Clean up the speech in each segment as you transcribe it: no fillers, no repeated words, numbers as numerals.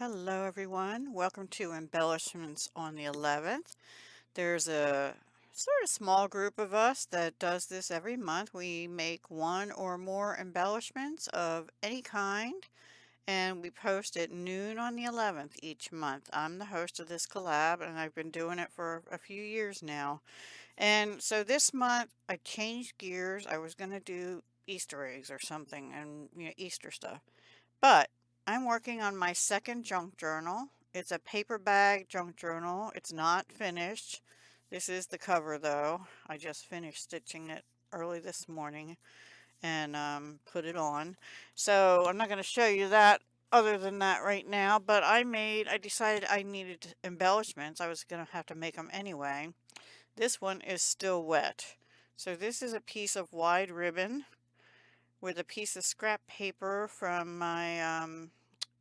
Hello everyone, welcome to Embellishments on the 11th. There's a sort of small group of us that does this every month. We make one or more embellishments of any kind and we post at noon on the 11th each month. I'm the host of this collab and I've been doing it for a few years now. And so this month I changed gears. I was going to do Easter eggs or something and Easter stuff. But I'm working on my second junk journal. It's a paper bag junk journal. It's not finished. This is the cover though. I just finished stitching it early this morning and put it on. So I'm not going to show you that other than that right now, but I decided I needed embellishments. I was going to have to make them anyway. This one is still wet. So this is a piece of wide ribbon with a piece of scrap paper from my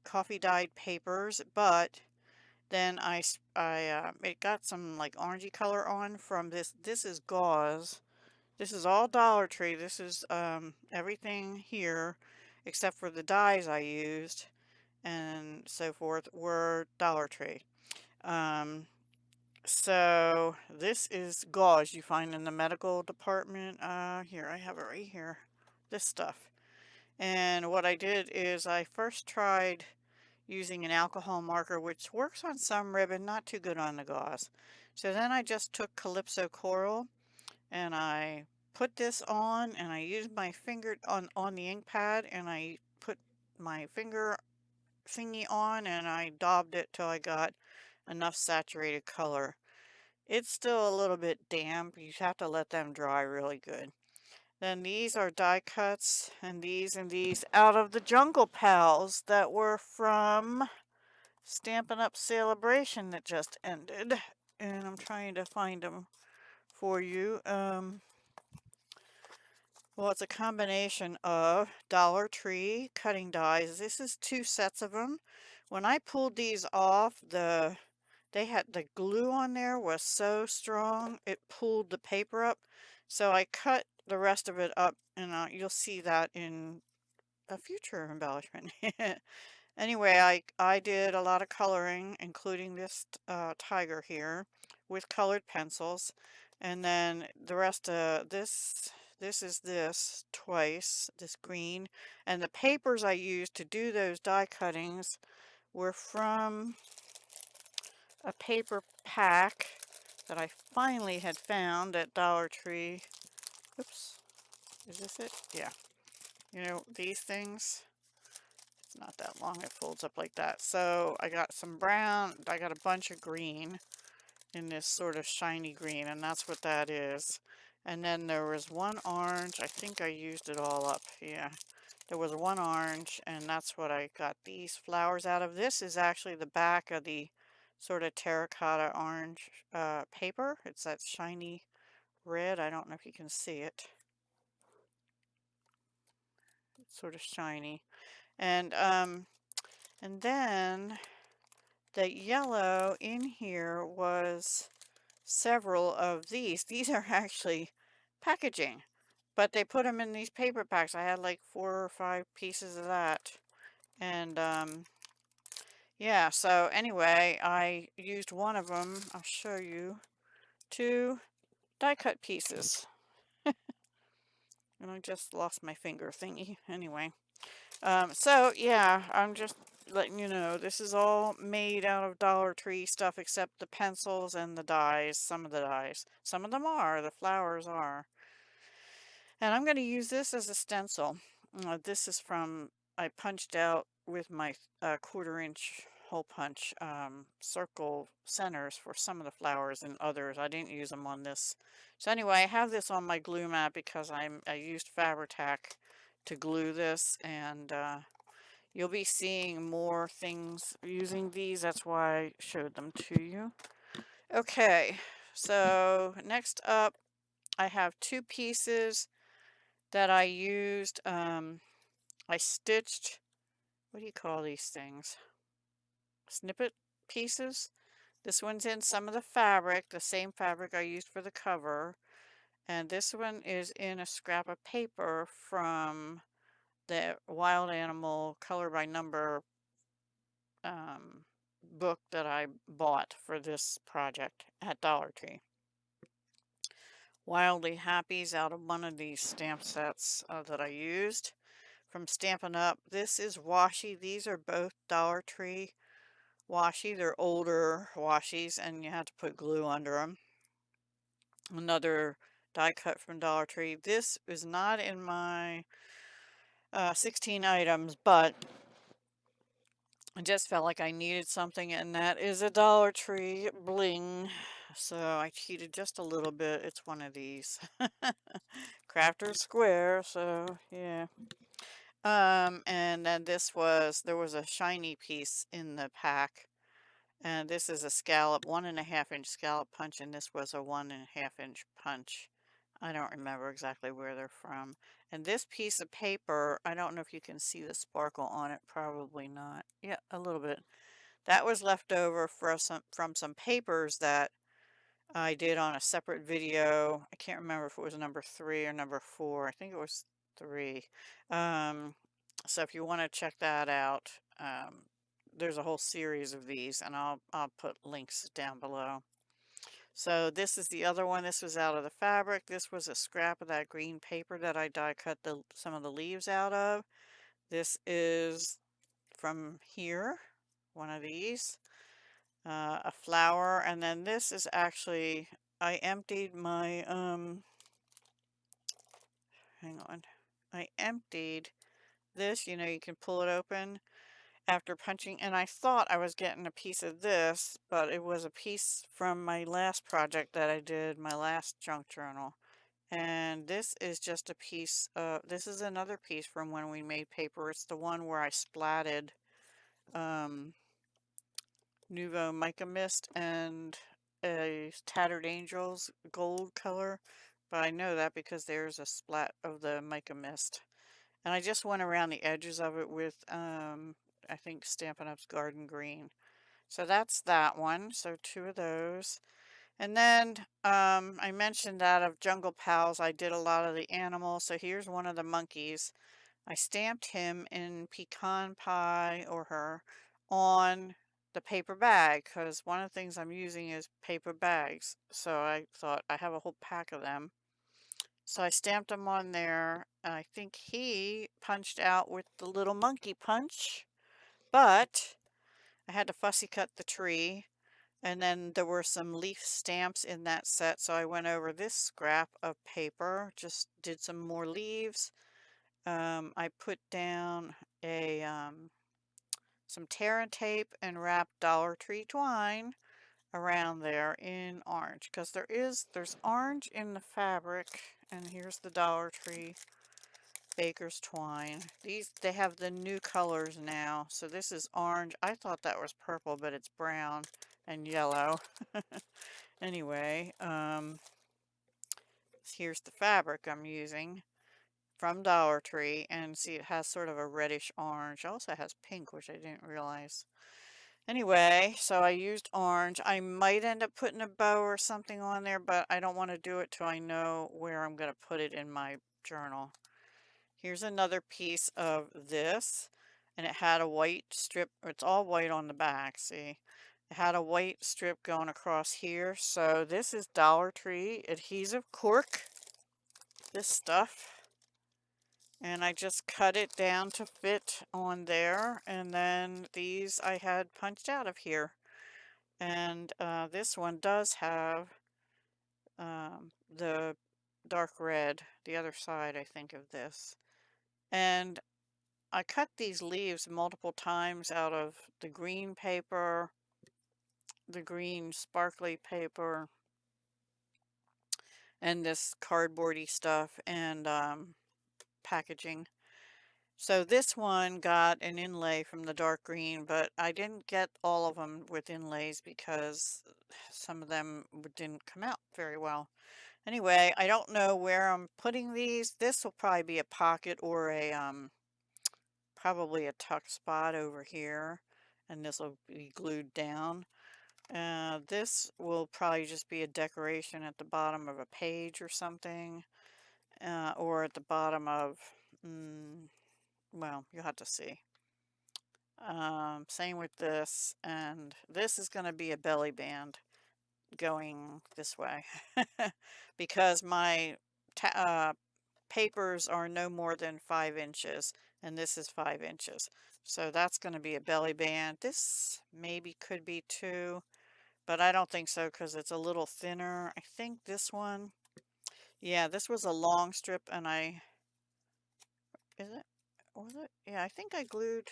coffee dyed papers, but then it got some like orangey color on from this. This is gauze. This is all Dollar Tree. This is everything here except for the dyes I used and so forth were Dollar Tree. So this is gauze you find in the medical department. Here, I have it right here. This stuff. And what I did is I first tried using an alcohol marker, which works on some ribbon, not too good on the gauze. So then I just took Calypso Coral and I put this on and I used my finger on the ink pad and I put my finger thingy on and I daubed it till I got enough saturated color. It's still a little bit damp. You have to let them dry really good. Then these are die cuts and these out of the Jungle Pals that were from Stampin' Up! Celebration that just ended. And I'm trying to find them for you. Well, it's a combination of Dollar Tree cutting dies. This is 2 sets of them. When I pulled these off, they had the glue on there was so strong it pulled the paper up. So I cut the rest of it up, and you'll see that in a future embellishment. Anyway, I did a lot of coloring, including this tiger here, with colored pencils, and then the rest of this twice, this green, and the papers I used to do those die cuttings were from a paper pack that I finally had found at Dollar Tree. Oops, is this it? Yeah. You know, these things, it's not that long, it folds up like that. So I got some brown, I got a bunch of green in this sort of shiny green, and that's what that is. And then there was one orange, I think I used it all up, yeah. There was one orange, and that's what I got these flowers out of. This is actually the back of the sort of terracotta orange paper. It's that shiny red. I don't know if you can see it. It's sort of shiny. And then the yellow in here was several of these. These are actually packaging, but they put them in these paper packs. I had like 4 or 5 pieces of that. And yeah, so anyway, I used one of them, I'll show you, to die cut pieces. And I just lost my finger thingy. Anyway, so yeah, I'm just letting you know, this is all made out of Dollar Tree stuff except the pencils and the dies, some of the dies. Some of them are, the flowers are. And I'm going to use this as a stencil. This is from, I punched out with my 1/4-inch hole punch circle centers for some of the flowers and others. I didn't use them on this. So anyway, I have this on my glue mat because I used Fabri-Tac to glue this, and you'll be seeing more things using these. That's why I showed them to you. Okay, so next up I have 2 pieces that I used. I stitched, what do you call these things? Snippet pieces. This one's in some of the fabric, the same fabric I used for the cover. And this one is in a scrap of paper from the Wild Animal Color by Number book that I bought for this project at Dollar Tree. Wildly Happy's out of one of these stamp sets that I used from Stampin' Up. This is washi. These are both Dollar Tree washi. They're older washies and you have to put glue under them. Another die cut from Dollar Tree. This is not in my 16 items, but I just felt like I needed something, and that is a Dollar Tree bling. So I cheated just a little bit. It's one of these. Crafter Square, so yeah. And then there was a shiny piece in the pack. And this is a scallop, 1.5 inch scallop punch, and this was a 1.5 inch punch. I don't remember exactly where they're from. And this piece of paper, I don't know if you can see the sparkle on it, probably not. Yeah, a little bit. That was left over from some papers that I did on a separate video. I can't remember if it was number 3 or number 4. I think it was 3. So if you want to check that out, there's a whole series of these, and I'll put links down below. So this is the other one. This was out of the fabric. This was a scrap of that green paper that I die cut some of the leaves out of. This is from here, one of these, a flower, and then this is actually, I emptied my, hang on, I emptied this, you know, you can pull it open after punching, and I thought I was getting a piece of this, but it was a piece from my last project that I did, my last junk journal. And this is just a piece this is another piece from when we made paper. It's the one where I splatted Nouveau Mica Mist and a Tattered Angels gold color. But I know that because there's a splat of the Mica Mist. And I just went around the edges of it with, I think, Stampin' Up's Garden Green. So that's that one. So 2 of those. And then I mentioned that of Jungle Pals, I did a lot of the animals. So here's one of the monkeys. I stamped him in pecan pie, or her, on the paper bag, because one of the things I'm using is paper bags. So I thought I have a whole pack of them. So I stamped them on there. I think he punched out with the little monkey punch, but I had to fussy cut the tree. And then there were some leaf stamps in that set, so I went over this scrap of paper, just did some more leaves. I put down a some tear and tape and wrapped Dollar Tree twine around there in orange, because there's orange in the fabric, and here's the Dollar Tree Baker's twine. They have the new colors now, so this is orange. I thought that was purple, but it's brown and yellow. Anyway, here's the fabric I'm using from Dollar Tree, and see, it has sort of a reddish orange. It also has pink, which I didn't realize. Anyway, so I used orange. I might end up putting a bow or something on there, but I don't want to do it till I know where I'm going to put it in my journal. Here's another piece of this, and it had a white strip. It's all white on the back, see? It had a white strip going across here. So this is Dollar Tree adhesive cork, this stuff. And I just cut it down to fit on there. And then these I had punched out of here. And this one does have the dark red, the other side, I think, of this. And I cut these leaves multiple times out of the green paper, the green sparkly paper, and this cardboardy stuff, and packaging. So this one got an inlay from the dark green, but I didn't get all of them with inlays because some of them didn't come out very well. Anyway, I don't know where I'm putting these. This will probably be a pocket or a probably a tuck spot over here, and this will be glued down. This will probably just be a decoration at the bottom of a page or something, or at the bottom of, well, you'll have to see. Same with this, and this is going to be a belly band going this way because my papers are no more than 5 inches, and this is 5 inches. So that's going to be a belly band. This maybe could be 2, but I don't think so because it's a little thinner. I think this one, yeah, this was a long strip, and is it? Was it? Yeah, I think I glued.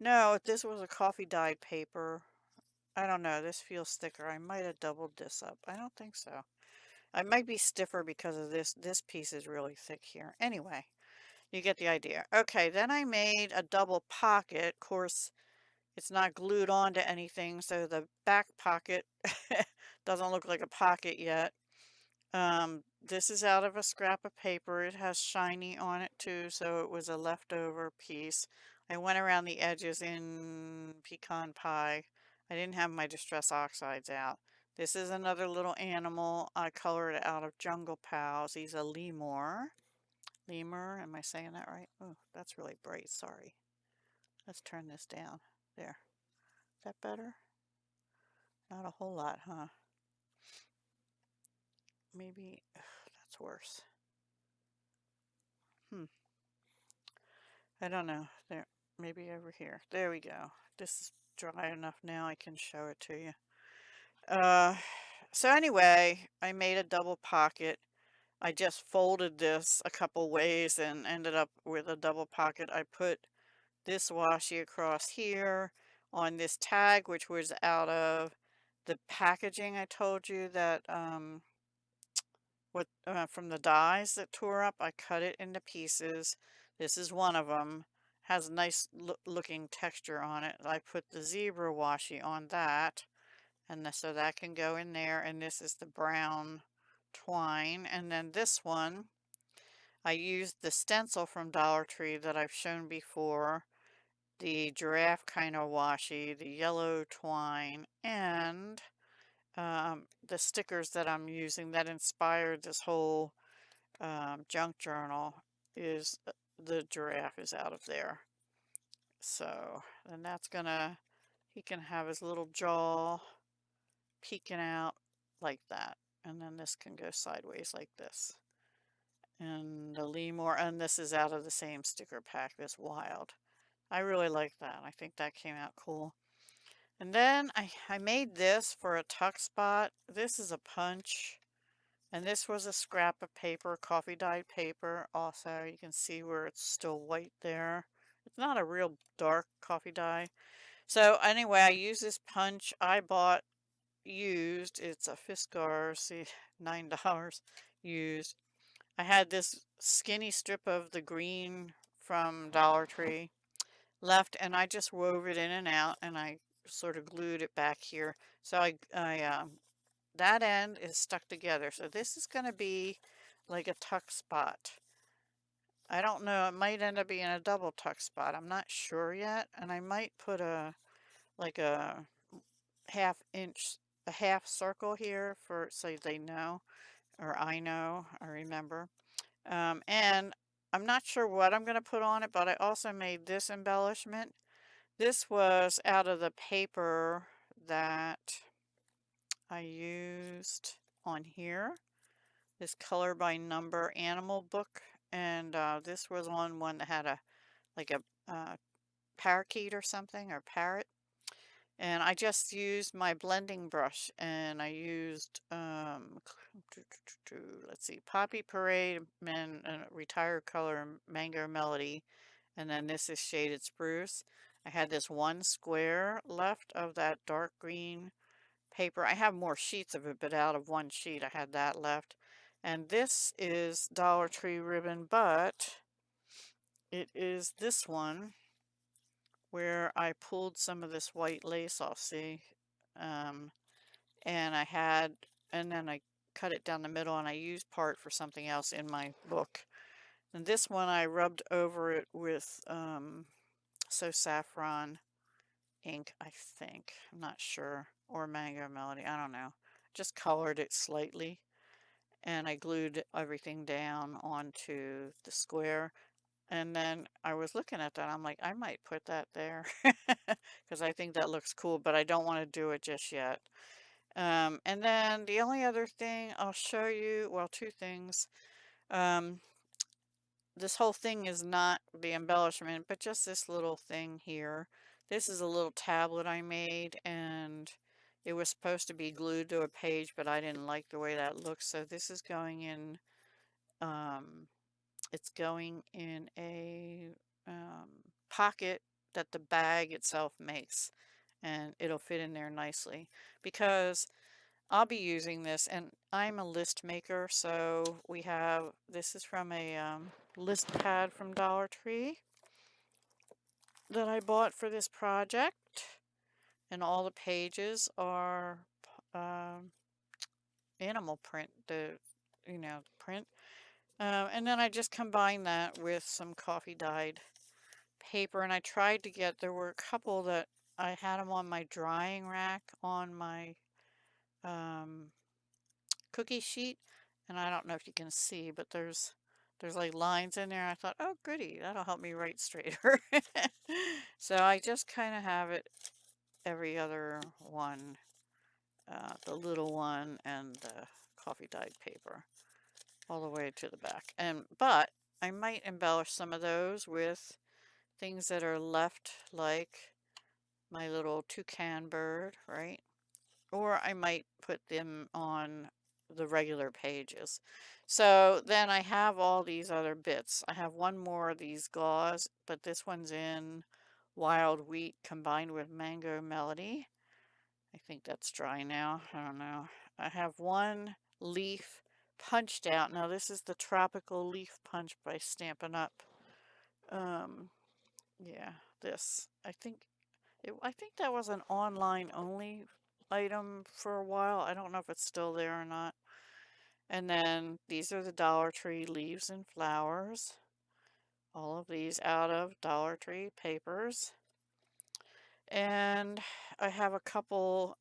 No, this was a coffee dyed paper. I don't know. This feels thicker. I might have doubled this up. I don't think so. I might be stiffer because of this. This piece is really thick here. Anyway, you get the idea. Okay, then I made a double pocket. Of course, it's not glued onto anything, so the back pocket doesn't look like a pocket yet. This is out of a scrap of paper. It has shiny on it too, so it was a leftover piece. I went around the edges in pecan pie. I didn't have my distress oxides out. This is another little animal I colored out of Jungle Pals. He's a lemur. Lemur, am I saying that right? Oh, that's really bright, sorry. Let's turn this down. There. Is that better? Not a whole lot, huh? Maybe that's worse. I don't know. There, maybe over here. There we go. This is dry enough now I can show it to you. Uh, so anyway, I made a double pocket. I just folded this a couple ways and ended up with a double pocket. I put this washi across here on this tag, which was out of the packaging I told you that from the dies that tore up. I cut it into pieces. This is one of them. Has a nice looking texture on it. I put the zebra washi on that, and so that can go in there. And this is the brown twine. And then this one, I used the stencil from Dollar Tree that I've shown before, the giraffe kind of washi, the yellow twine, and the stickers that I'm using that inspired this whole junk journal is the giraffe is out of there. So, and that's gonna, he can have his little jaw peeking out like that. And then this can go sideways like this. And the lemur, and this is out of the same sticker pack, this wild. I really like that. I think that came out cool. And then I made this for a tuck spot. This is a punch. And this was a scrap of paper, coffee dyed paper. Also, you can see where it's still white there. It's not a real dark coffee dye. So anyway, I use this punch I bought used. It's a Fiskars, see, $9 used. I had this skinny strip of the green from Dollar Tree left, and I just wove it in and out, and I sort of glued it back here. So that end is stuck together. So this is going to be like a tuck spot. I don't know, it might end up being a double tuck spot. I'm not sure yet. And I might put like a half circle here for so they know, or I know, I remember. And I'm not sure what I'm going to put on it, but I also made this embellishment. This was out of the paper that I used on here, this color by number animal book, and this was on one that had a like a parakeet or something, or parrot. And I just used my blending brush, and I used let's see, Poppy Parade and Retired Color Mango Melody, and then this is Shaded Spruce. I had this one square left of that dark green paper. I have more sheets of it, but out of one sheet I had that left. And this is Dollar Tree ribbon, but it is this one where I pulled some of this white lace off, see? And then I cut it down the middle, and I used part for something else in my book. And this one I rubbed over it with So Saffron ink, I think. I'm not sure. Or Mango Melody, I don't know. Just colored it slightly. And I glued everything down onto the square. And then I was looking at that. I'm like, I might put that there because I think that looks cool, but I don't want to do it just yet. And then the only other thing I'll show you, well, two things. Um, this whole thing is not the embellishment, but just this little thing here. This is a little tablet I made, and it was supposed to be glued to a page, but I didn't like the way that looks. So this is going in, um, it's going in a pocket that the bag itself makes, and it'll fit in there nicely because I'll be using this, and I'm a list maker, so we have, this is from a list pad from Dollar Tree that I bought for this project, and all the pages are um, animal print, the print. And then I just combined that with some coffee dyed paper, and I tried to get, there were a couple that I had them on my drying rack on my um, cookie sheet, and I don't know if you can see, but there's like lines in there. I thought, oh goody, that'll help me write straighter. So I just kind of have it every other one, the little one and the coffee dyed paper all the way to the back. But I might embellish some of those with things that are left, like my little toucan bird, right? Or I might put them on the regular pages. So then I have all these other bits. I have one more of these gauze, but this one's in wild wheat combined with mango melody. I think that's dry now. I don't know. I have one leaf punched out. Now this is the tropical leaf punch by Stampin' Up. Um, yeah, this. I think that was an online only item for a while. I don't know if it's still there or not. And then these are the Dollar Tree leaves and flowers. All of these out of Dollar Tree papers. And I have a couple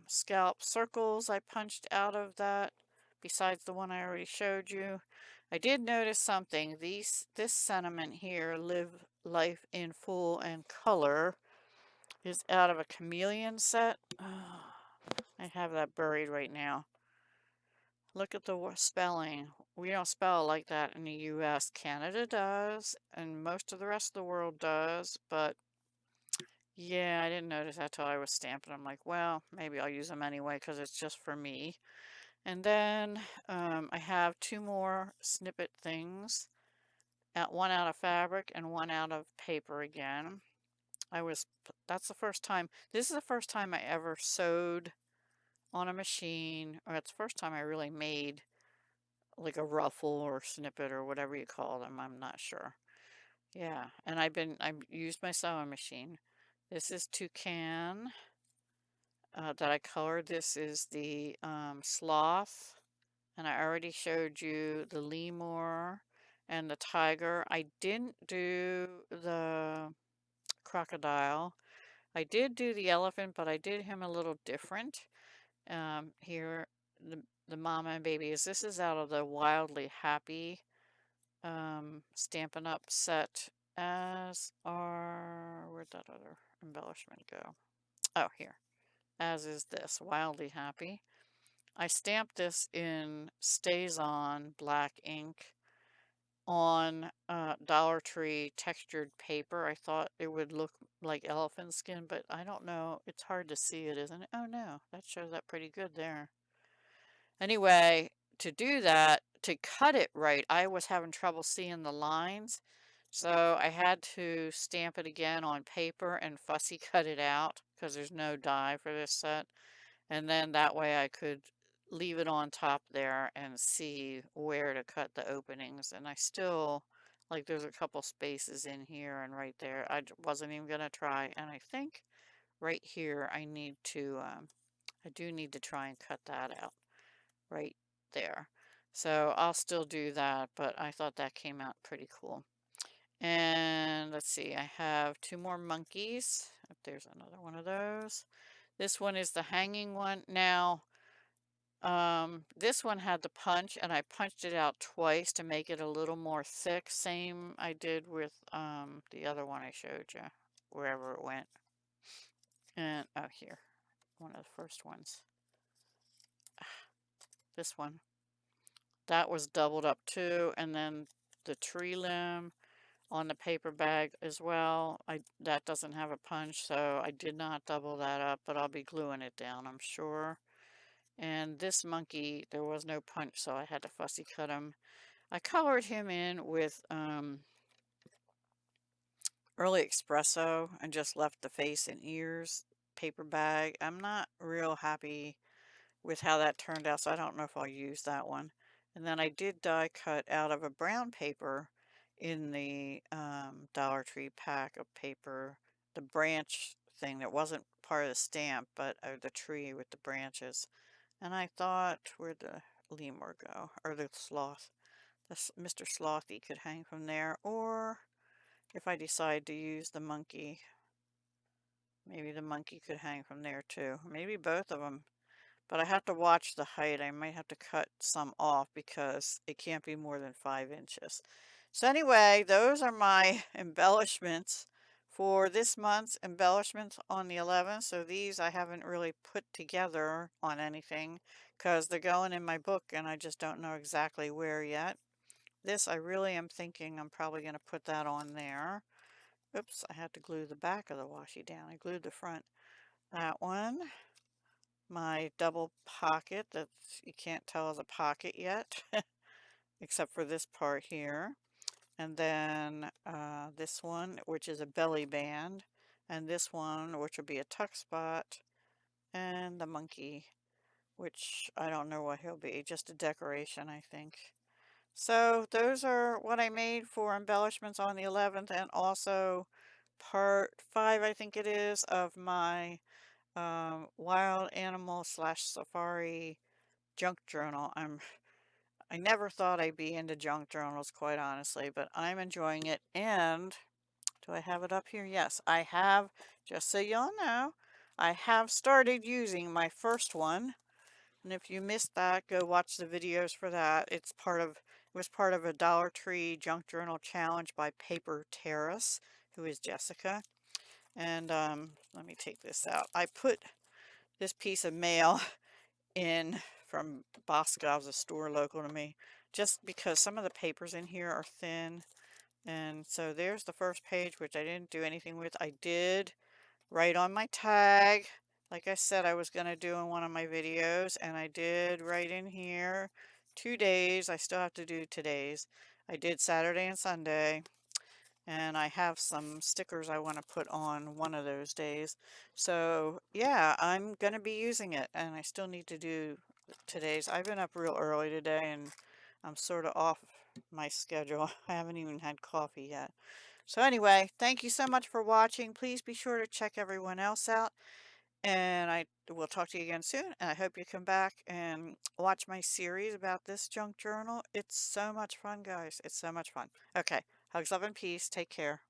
scallop circles I punched out of that, besides the one I already showed you. I did notice something. This sentiment here, live life in full and color, is out of a chameleon set. I have that buried right now. Look at the spelling. We don't spell like that in the US. Canada does, and most of the rest of the world does, but yeah, I didn't notice that till I was stamping. I'm like, well, maybe I'll use them anyway because it's just for me. And then I have two more snippet things, one out of fabric and one out of paper again. That's the first time, this is the first time I ever sewed on a machine, or it's the first time I really made like a ruffle or snippet or whatever you call them. I'm not sure. Yeah, and I've used my sewing machine. This is Toucan that I colored. This is the sloth, and I already showed you the lemur and the tiger. I didn't do the crocodile. I did do the elephant, but I did him a little different. Here, the mama and babies. This is out of the Wildly Happy Stampin' Up set, as are, where'd that other embellishment go? Oh, here. As is this, Wildly Happy. I stamped this in Stays On black ink on Dollar Tree textured paper. I thought it would look like elephant skin, but I don't know. It's hard to see it, isn't it? Oh no, that shows up pretty good there. Anyway, to do that, to cut it right, I was having trouble seeing the lines. So I had to stamp it again on paper and fussy cut it out because there's no die for this set. And then that way I could leave it on top there and see where to cut the openings. And I still, like, there's a couple spaces in here and right there. Wasn't even going to try. And I think right here I do need to try and cut that out right there. So I'll still do that, but I thought that came out pretty cool. And let's see, I have two more monkeys. If there's another one of those. This one is the hanging one. Now, This one had the punch, and I punched it out twice to make it a little more thick. Same I did with the other one I showed you, wherever it went. And oh, here, one of the first ones. This one. That was doubled up too, and then the tree limb on the paper bag as well. That doesn't have a punch, so I did not double that up, but I'll be gluing it down, I'm sure. And this monkey, there was no punch, so I had to fussy cut him. I colored him in with Early Espresso and just left the face and ears paper bag. I'm not real happy with how that turned out, so I don't know if I'll use that one. And then I did die cut out of a brown paper in the Dollar Tree pack of paper, the branch thing that wasn't part of the stamp, but the tree with the branches. And I thought, where'd the lemur go? Or the sloth. Mr. Slothy could hang from there, or if I decide to use the monkey, maybe the monkey could hang from there too. Maybe both of them. But I have to watch the height. I might have to cut some off because it can't be more than 5 inches. So anyway, those are my embellishments for this month's embellishments on the 11th. So these I haven't really put together on anything because they're going in my book and I just don't know exactly where yet. This I really am thinking I'm probably going to put that on there. Oops, I had to glue the back of the washi down. I glued the front. That one. My double pocket that you can't tell is a pocket yet, except for this part here. And then this one, which is a belly band. And this one, which will be a tuck spot. And the monkey, which I don't know what he'll be, just a decoration, I think. So those are what I made for embellishments on the 11th, and also part 5, I think it is, of my wild animal slash safari junk journal. I never thought I'd be into junk journals, quite honestly, but I'm enjoying it. And do I have it up here? Yes, I have. Just so y'all know, I have started using my first one. And if you missed that, go watch the videos for that. It was part of a Dollar Tree junk journal challenge by Paper Terrace, who is Jessica. And let me take this out. I put this piece of mail in from Boscov's, a store local to me, just because some of the papers in here are thin. And so there's the first page, which I didn't do anything with. I did write on my tag, like I said I was going to do in one of my videos, and I did write in here 2 days. I still have to do today's. I did Saturday and Sunday. And I have some stickers I want to put on one of those days. So yeah, I'm going to be using it, and I still need to do today's. I've been up real early today and I'm sort of off my schedule. I haven't even had coffee yet. So anyway, thank you so much for watching. Please be sure to check everyone else out. And I will talk to you again soon. And I hope you come back and watch my series about this junk journal. It's so much fun, guys. It's so much fun. Okay. Hugs, love, and peace. Take care.